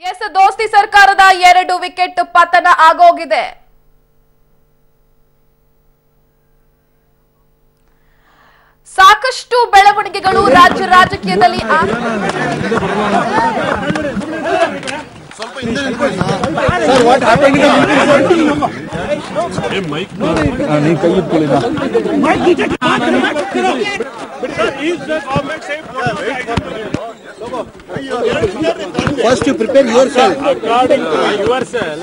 S ದೋಸ್ತಿ ಸರ್ಕಾರದ 2 wicket ಪತನ ಆಗೋಗಿದೆ. ಸಾಕಷ್ಟು ಬೆಳವಣಿಗೆಗಳು ರಾಜ್ಯ ರಾಜಕೀಯದಲ್ಲಿ First you prepare yourself. According to yourself,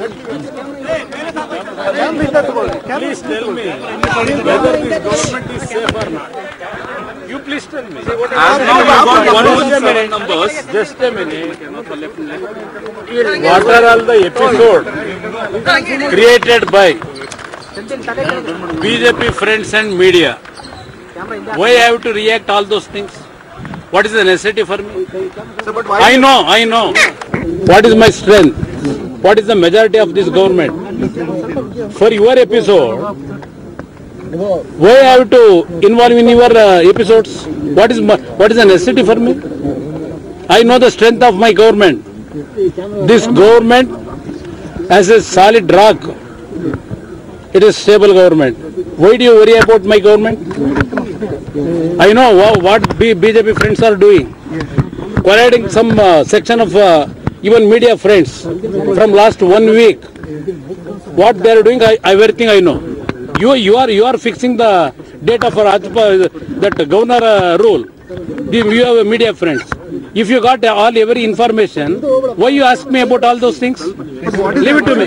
please tell me whether this government is safe or not. You please tell me. Just a minute. What are all the episodes created by BJP friends and media? Why I have to react all those things? What is the necessity for me? I know. What is my strength? What is the majority of this government? For your episode, why I have to involve in your episodes? What is the necessity for me? I know the strength of my government. This government has a solid rock. It is stable government. Why do you worry about my government? I know what BJP friends are doing, colliding some section of even media friends from last 1 week. What they are doing, everything I know. You are fixing the data for that governor rule. You have media friends. If you got every information, why you ask me about all those things? Leave it to me.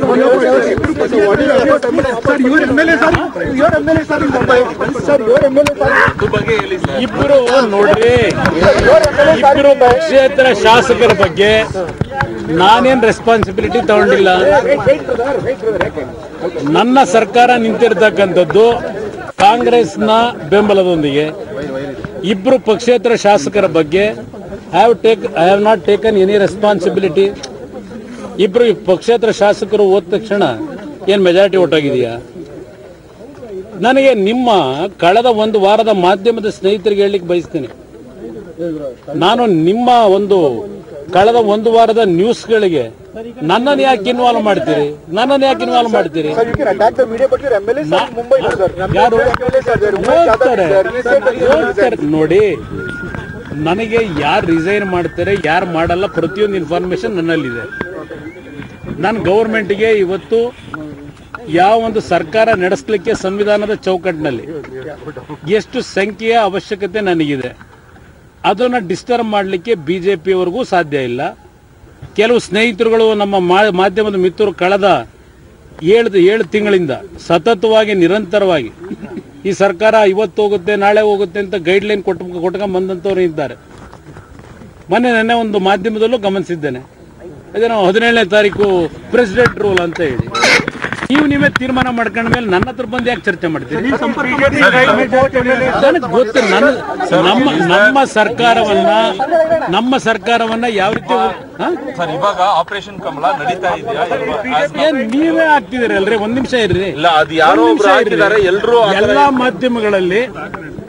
ಇಬ್ಬರು ನೋಡ್ರಿ, ಇಬ್ಬರು ಕ್ಷೇತ್ರ ಶಾಸಕರ ಬಗ್ಗೆ ನಾನೇನ್ responsibility ತಗೊಂಡಿಲ್ಲ. ನನ್ನ ಸರ್ಕಾರ ನಿಂತಿರ್ತಕ್ಕಂಥದ್ದು ಕಾಂಗ್ರೆಸ್ನ ಬೆಂಬಲದೊಂದಿಗೆ. ಇಬ್ರು ಪಕ್ಷೇತರ ಶಾಸಕರ ಬಗ್ಗೆ I have not taken any responsibility. ಇಬ್ರು ಪಕ್ಷೇತರ ಶಾಸಕರು ಹೋದ ತಕ್ಷಣ ಏನ್ ಮೆಜಾರಿಟಿ ಒಟ್ಟಾಗಿದೆಯಾ? ನನಗೆ ನಿಮ್ಮ ಕಳೆದ 1 ವಾರದ ಮಾಧ್ಯಮದ ಸ್ನೇಹಿತರಿಗೆ ಹೇಳಲಿಕ್ಕೆ ಬಯಸ್ತೇನೆ, ನಾನು ನಿಮ್ಮ ಕಳೆದ 1 ವಾರದ ನ್ಯೂಸ್ಗಳಿಗೆ ನನ್ನನ್ನು ಯಾಕೆ ಇನ್ವಾಲ್ವ್ ಮಾಡ್ತೀರಿ? ನೋಡಿ, ನನಗೆ ಯಾರು ರಿಸೈನ್ ಮಾಡ್ತಾರೆ, ಯಾರು ಮಾಡಲ್ಲ, ಪ್ರತಿಯೊಂದು ಇನ್ಫಾರ್ಮೇಶನ್ ನನ್ನಲ್ಲಿದೆ. ನಾನು ಗೌರ್ಮೆಂಟ್ಗೆ ಇವತ್ತು ಯಾವ ಒಂದು ಸರ್ಕಾರ ನಡೆಸಲಿಕ್ಕೆ ಸಂವಿಧಾನದ ಚೌಕಟ್ಟಿನಲ್ಲಿ ಎಷ್ಟು ಸಂಖ್ಯೆಯ ಅವಶ್ಯಕತೆ ನನಗಿದೆ, ಅದನ್ನು ಡಿಸ್ಟರ್ಬ್ ಮಾಡಲಿಕ್ಕೆ ಬಿಜೆಪಿಯವರೆಗೂ ಸಾಧ್ಯ ಇಲ್ಲ. ಕೆಲವು ಸ್ನೇಹಿತರುಗಳು, ನಮ್ಮ ಮಾಧ್ಯಮದ ಮಿತ್ರರು ಕಳೆದ 7 ತಿಂಗಳಿಂದ ಸತತವಾಗಿ ನಿರಂತರವಾಗಿ ಈ ಸರ್ಕಾರ ಇವತ್ತು ಹೋಗುತ್ತೆ ನಾಳೆ ಹೋಗುತ್ತೆ ಅಂತ ಗೈಡ್ಲೈನ್ ಕೊಟ್ಕೊಂಡು ಬಂದಂತವ್ರು ಇದ್ದಾರೆ. ನೆನ್ನೆ ಒಂದು ಮಾಧ್ಯಮದಲ್ಲೂ ಗಮನಿಸಿದ್ದೇನೆ, ಅದೇನೋ 17ನೇ ತಾರೀಕು ಪ್ರೆಸಿಡೆಂಟ್ ರೂಲ್ ಅಂತ ಹೇಳಿ. ನೀವೇ ತೀರ್ಮಾನ ಮಾಡ್ಕೊಂಡ ಮೇಲೆ ನನ್ನ ಹತ್ರ ಬಂದು ಯಾಕೆ ಚರ್ಚೆ ಮಾಡ್ತೀರಿ? ನನಗೆ ಗೊತ್ತು. ನಮ್ಮ ಸರ್ಕಾರವನ್ನ ಯಾವ ರೀತಿ ಇವಾಗ ಆಪರೇಷನ್ ಕಮಲ ನಡೀತಾ ಇದೆಯಾ? ನೀವೇ ಆಗ್ತಿದ್ದೀರಿ ಅಲ್ರಿ? ಒಂದ್ ನಿಮಿಷ ಇರ್ರಿ. ಎಲ್ಲಾ ಮಾಧ್ಯಮಗಳಲ್ಲಿ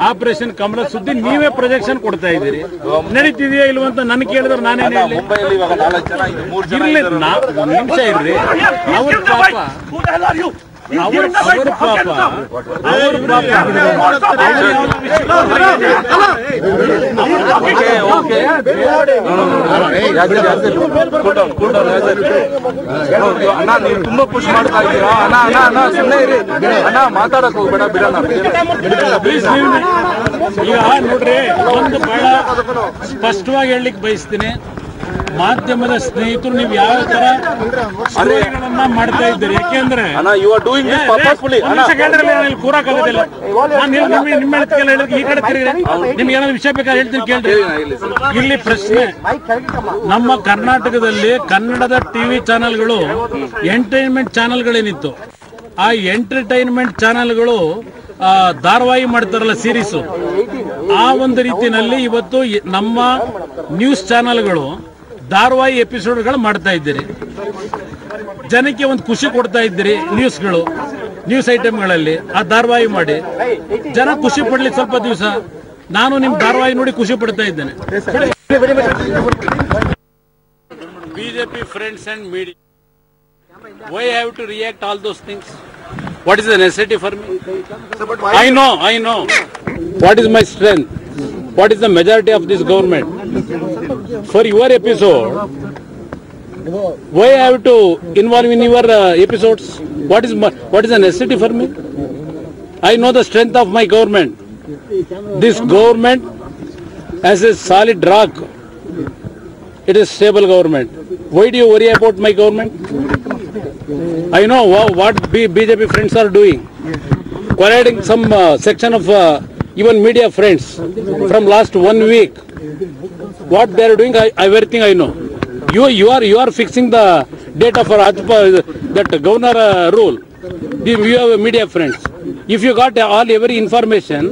ಆಪರೇಷನ್ ಕಮಲ ಸುದ್ದಿ ನೀವೇ ಪ್ರೊಜೆಕ್ಷನ್ ಕೊಡ್ತಾ ಇದ್ದೀರಿ. ನಡೀತಿದೆಯಾ ಇಲ್ವಂತ ನನ್ ಕೇಳಿದ್ರೆ ನಾನೇನು ಹೇಳಿ? ಒಂದ್ ನಿಮಿಷ ಇರ್ರಿ. ಅವ್ರ ಪಾಪ ಅಣ್ಣ, ನೀವು ತುಂಬಾ ಪುಷ್ ಮಾಡ್ತಾ ಇದ್ದೀರಾ. ಅಣ್ಣ ಸುಮ್ಮನೆ ಇರಿ ಅಣ್ಣ, ಮಾತಾಡಕ್ ಹೋಗ್ಬೇಡ, ಬಿಡೋಣ. ಈಗ ನೋಡ್ರಿ, ಒಂದು ಬಹಳ ಸ್ಪಷ್ಟವಾಗಿ ಹೇಳಲಿಕ್ಕೆ ಬಯಸ್ತೀನಿ, ಮಾಧ್ಯಮದ ಸ್ನೇಹಿತರು ನೀವು ಯಾವ ತರ ಸ್ಟೋರಿಗಳನ್ನ ಮಾಡ್ತಾ ಇದ್ದೀರಿ? ಯಾಕೆಂದ್ರೆ ಕೂರಕ್ಕಾಗೋದಿಲ್ಲ. ನಿಮ್ಮ ಈ ಕಡೆ ತಿರುಗಿ ನಿಮ್ಗೆ ಏನಾದ್ರು ವಿಷಯ ಬೇಕಾದ್ರೆ ಹೇಳ್ತೀನಿ ಕೇಳ್ರಿ. ಇಲ್ಲಿ ಪ್ರಶ್ನೆ, ನಮ್ಮ ಕರ್ನಾಟಕದಲ್ಲಿ ಕನ್ನಡದ ಟಿವಿ ಚಾನೆಲ್ಗಳು, ಎಂಟರ್ಟೈನ್ಮೆಂಟ್ ಚಾನೆಲ್ಗಳೇನಿತ್ತು, ಆ ಎಂಟರ್ಟೈನ್ಮೆಂಟ್ ಚಾನೆಲ್ಗಳು ಧಾರಾವಾಹಿ ಮಾಡ್ತಾರಲ್ಲ, ಸೀರೀಸು, ಆ ಒಂದು ರೀತಿಯಲ್ಲಿ ಇವತ್ತು ನಮ್ಮ ನ್ಯೂಸ್ ಚಾನೆಲ್ಗಳು ಧಾರಾವಾಹಿ ಎಪಿಸೋಡ್ಗಳು ಮಾಡ್ತಾ ಇದ್ದೀರಿ. ಜನಕ್ಕೆ ಒಂದು ಖುಷಿ ಕೊಡ್ತಾ ಇದ್ದೀರಿ. ನ್ಯೂಸ್ ಐಟಮ್ಗಳಲ್ಲಿ ಆ ಧಾರಾವಾಹಿ ಮಾಡಿ ಜನ ಖುಷಿ ಪಡ್ಲಿ ಸ್ವಲ್ಪ ದಿವಸ. ನಾನು ನಿಮ್ ಧಾರಾವಾಹಿ ನೋಡಿ ಖುಷಿ ಪಡ್ತಾ ಇದ್ದೇನೆ. BJP friends and media. Why I have to react all those things? What is the necessity for me? I know. What is my strength? What is the majority of this government? For your episode, why I have to involve in your episodes? What is the necessity for me? I know the strength of my government. This government has a solid rock. It is stable government. Why do you worry about my government? I know what BJP friends are doing. Colliding some section of even media friends from last 1 week. What they are doing, everything I know. You are fixing the date of that governor rule. You have media friends. If you got every information,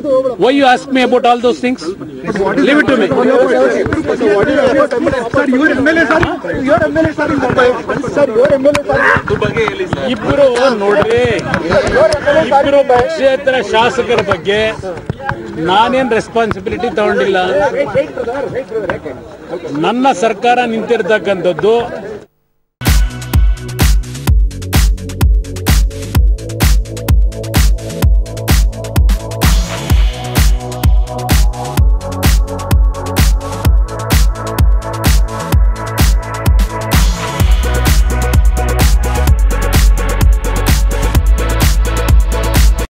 why you ask me about all those things? Leave it to me. Sir, your MLA, sir. Your MLA, sir, in Mumbai. Sir, your MLA, sir. ಇಬ್ಬರು ನೋಡ್ರಿ, ಇಬ್ಬರು ಕ್ಷೇತ್ರ ಶಾಸಕರ ಬಗ್ಗೆ ನಾನೇನ್ responsibility ತಗೊಂಡಿಲ್ಲ. ನನ್ನ ಸರ್ಕಾರ ನಿಂತಿರ್ತಕ್ಕಂಥದ್ದು